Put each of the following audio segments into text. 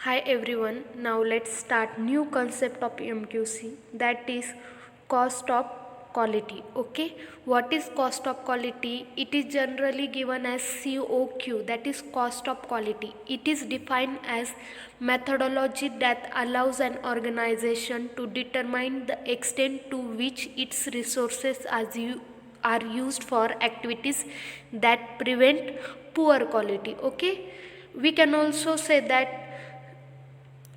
Hi everyone, now let's start new concept of MQC, that is cost of quality. Okay, what is cost of quality? It is generally given as COQ, that is cost of quality. It is defined as methodology that allows an organization to determine the extent to which its resources are used for activities that prevent poor quality. Okay, we can also say that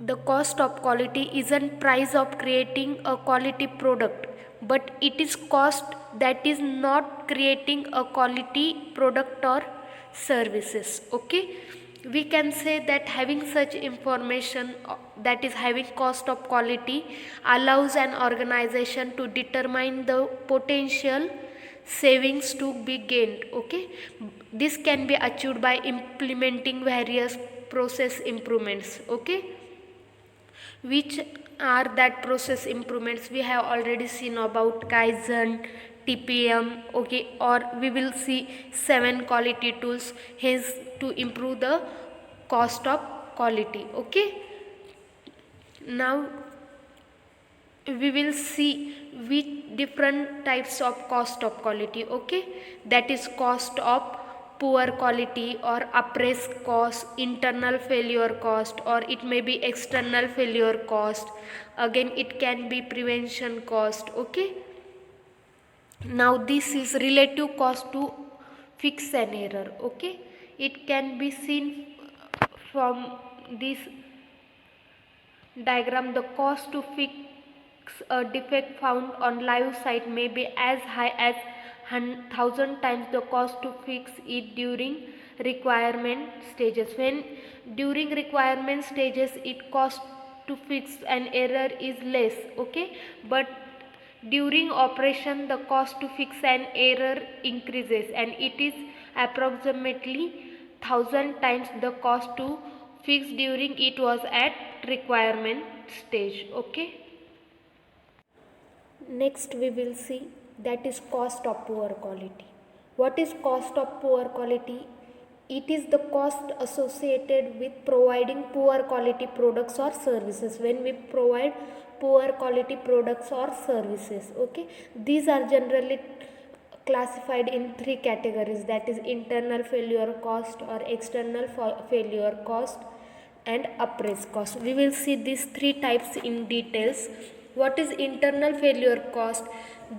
the cost of quality isn't price of creating a quality product, but it is cost that is not creating a quality product or services. Okay, we can say that having such information, that is having cost of quality, allows an organization to determine the potential savings to be gained. Okay, this can be achieved by implementing various process improvements. Okay, which are that process improvements? We have already seen about Kaizen, TPM. Okay, or we will see 7 quality tools hence to improve the cost of quality. Okay, now we will see which different types of cost of quality. Okay, that is cost of poor quality or appraised cost, internal failure cost, or it may be external failure cost. Again, it can be prevention cost. Okay, now this is relative cost to fix an error. Okay, it can be seen from this diagram. The cost to fix a defect found on live site may be as high as 1000 times the cost to fix it during requirement stages. When during requirement stages it cost to fix an error is less. Okay, but during operation the cost to fix an error increases and it is approximately 1000 times the cost to fix during it was at requirement stage. Okay, next we will see that is cost of poor quality. What is cost of poor quality? It is the cost associated with providing poor quality products or services. When we provide poor quality products or services, okay, these are generally classified in 3 categories, that is internal failure cost or external failure cost and appraised cost. We will see these 3 types in details. What is internal failure cost?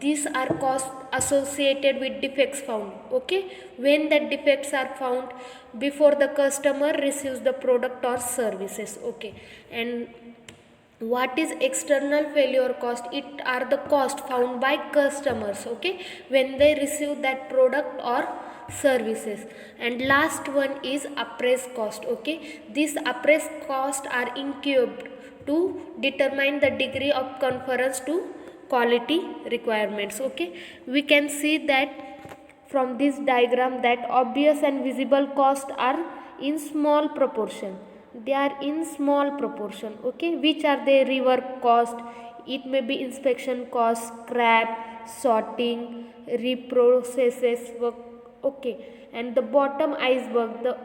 These are costs associated with defects found. Okay, when the defects are found before the customer receives the product or services. Okay, and what is external failure cost? It are the cost found by customers. Okay, when they receive that product or services. And last one is appraised cost. Okay, these appraised costs are incurred to determine the degree of conformance to quality requirements. Okay, we can see that from this diagram that obvious and visible costs are in small proportion. They are in small proportion. Okay, which are the rework cost? It may be inspection cost, scrap, sorting, reprocesses work. Okay, and the bottom iceberg, the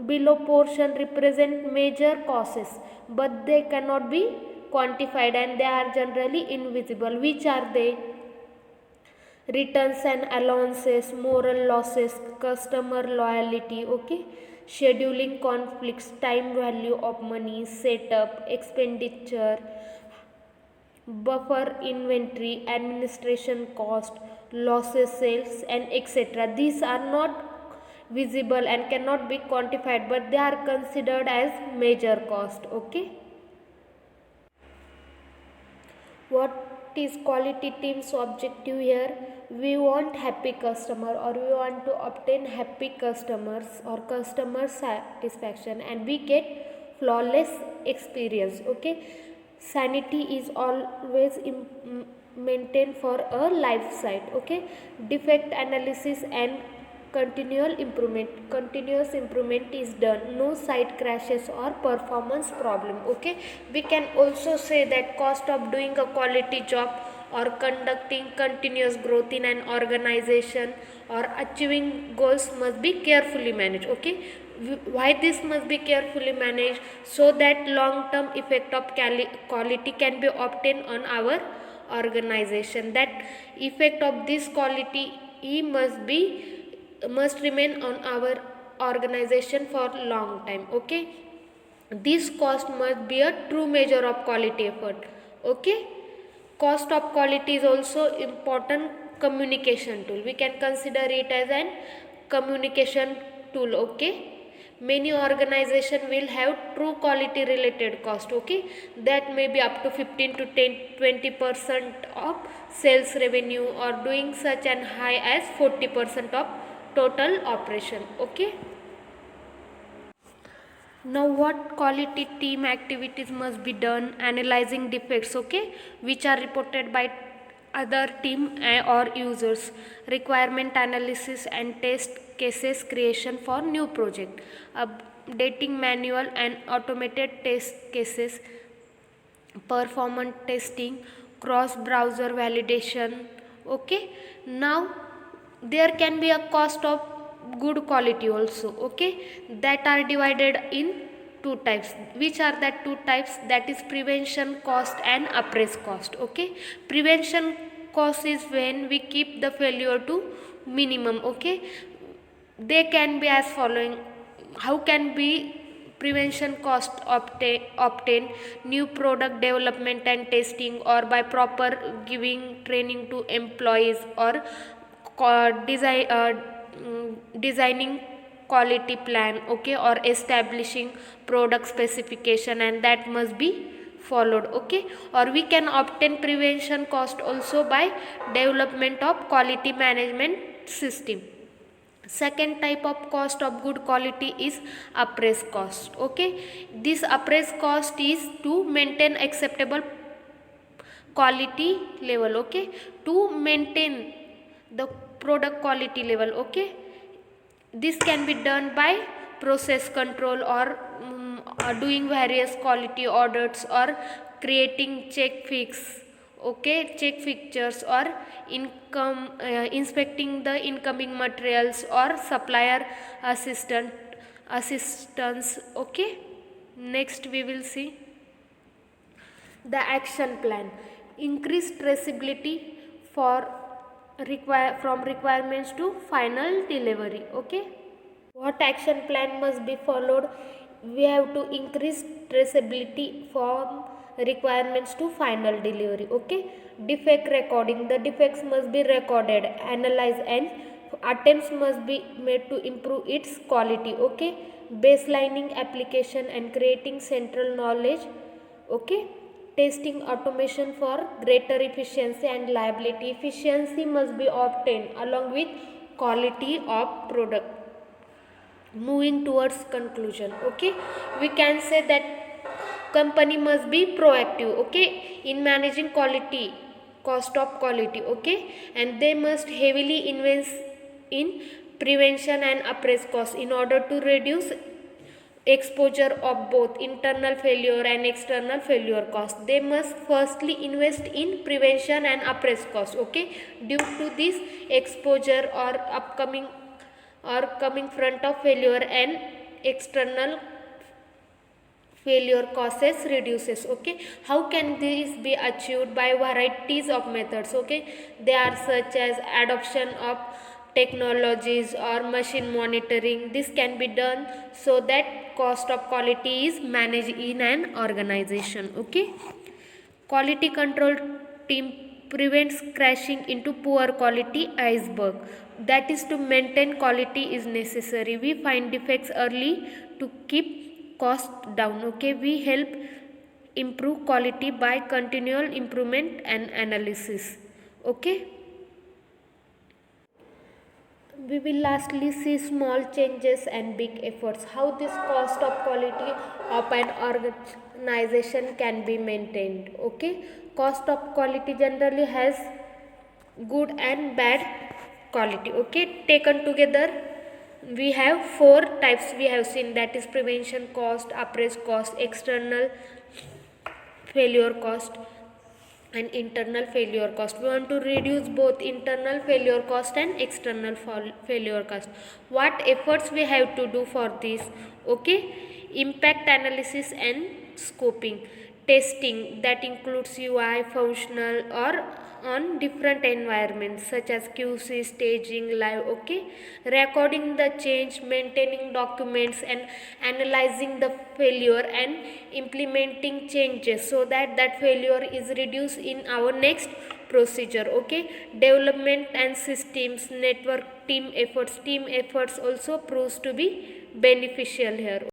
below portion, represent major causes but they cannot be quantified and they are generally invisible. Which are they? Returns and allowances, moral losses, customer loyalty. Okay, scheduling conflicts, time value of money, setup expenditure, buffer inventory, administration cost, losses sales, and etc. These are not visible and cannot be quantified but they are considered as major cost. Okay, what is quality team's objective here? We want happy customer, or we want to obtain happy customers or customer satisfaction, and we get flawless experience. Okay, sanity is always maintained for a life site. Okay, defect analysis and continuous improvement is done. No site crashes or performance problem. Okay, we can also say that cost of doing a quality job or conducting continuous growth in an organization or achieving goals must be carefully managed. Okay, Why this must be carefully managed? So that long term effect of quality can be obtained on our organization. That effect of this quality must remain on our organization for long time. Okay, this cost must be a true measure of quality effort. Okay, cost of quality is also important communication tool. We can consider it as an communication tool. Okay, many organization will have true quality related cost. Okay, that may be up to 15 to 20% of sales revenue, or doing such an high as 40% of total operation. Okay, now what quality team activities must be done? Analyzing defects, okay, which are reported by other team or users, requirement analysis and test cases creation for new project, updating manual and automated test cases, performance testing, cross browser validation. Okay, now there can be a cost of good quality also. Okay, that are divided in two types. Which are that two types? That is prevention cost and appraised cost. Okay, prevention cost is when we keep the failure to minimum. Okay, they can be as following. How can be prevention cost obtain? New product development and testing, or by proper giving training to employees, or designing quality plan. Okay, or establishing product specification, and that must be followed. Okay, or we can obtain prevention cost also by development of quality management system. Second type of cost of good quality is appraised cost. Okay, this appraised cost is to maintain acceptable quality level. Okay, to maintain the product quality level. Okay, this can be done by process control, or doing various quality audits, or creating check fix. Okay, check fixtures, or inspecting the incoming materials, or supplier assistance. Okay, next we will see the action plan. Increase traceability for from requirements to final delivery. Okay, what action plan must be followed? We have to increase traceability from requirements to final delivery. Okay, defect recording. The defects must be recorded, analyzed, and attempts must be made to improve its quality. Okay, baselining application and creating central knowledge. Okay, testing automation for greater efficiency and reliability. Efficiency must be obtained along with quality of product. Moving towards conclusion. Okay, we can say that company must be proactive. Okay, in managing quality, cost of quality. Okay, and they must heavily invest in prevention and appraised cost in order to reduce exposure of both internal failure and external failure cost. They must firstly invest in prevention and appraised cost. Okay, due to this exposure or upcoming or coming front of failure and external failure causes reduces. Okay, how can this be achieved? By varieties of methods. Okay, they are such as adoption of technologies or machine monitoring. This can be done so that cost of quality is managed in an organization. Okay, quality control team prevents crashing into poor quality iceberg. That is, to maintain quality is necessary. We find defects early to keep cost down. Okay, we help improve quality by continual improvement and analysis. Okay, we will lastly see small changes and big efforts. How this cost of quality of an organization can be maintained. Okay, cost of quality generally has good and bad quality. Okay, taken together we have four types we have seen, that is prevention cost, appraised cost, external failure cost. and internal failure cost. We want to reduce both internal failure cost and external failure cost. What efforts we have to do for this? Okay, impact analysis and scoping. Testing that includes UI, functional, or on different environments such as QC, staging, live. Okay, recording the change, maintaining documents, and analyzing the failure and implementing changes so that that failure is reduced in our next procedure. Okay, development and systems, network, team efforts also proves to be beneficial here.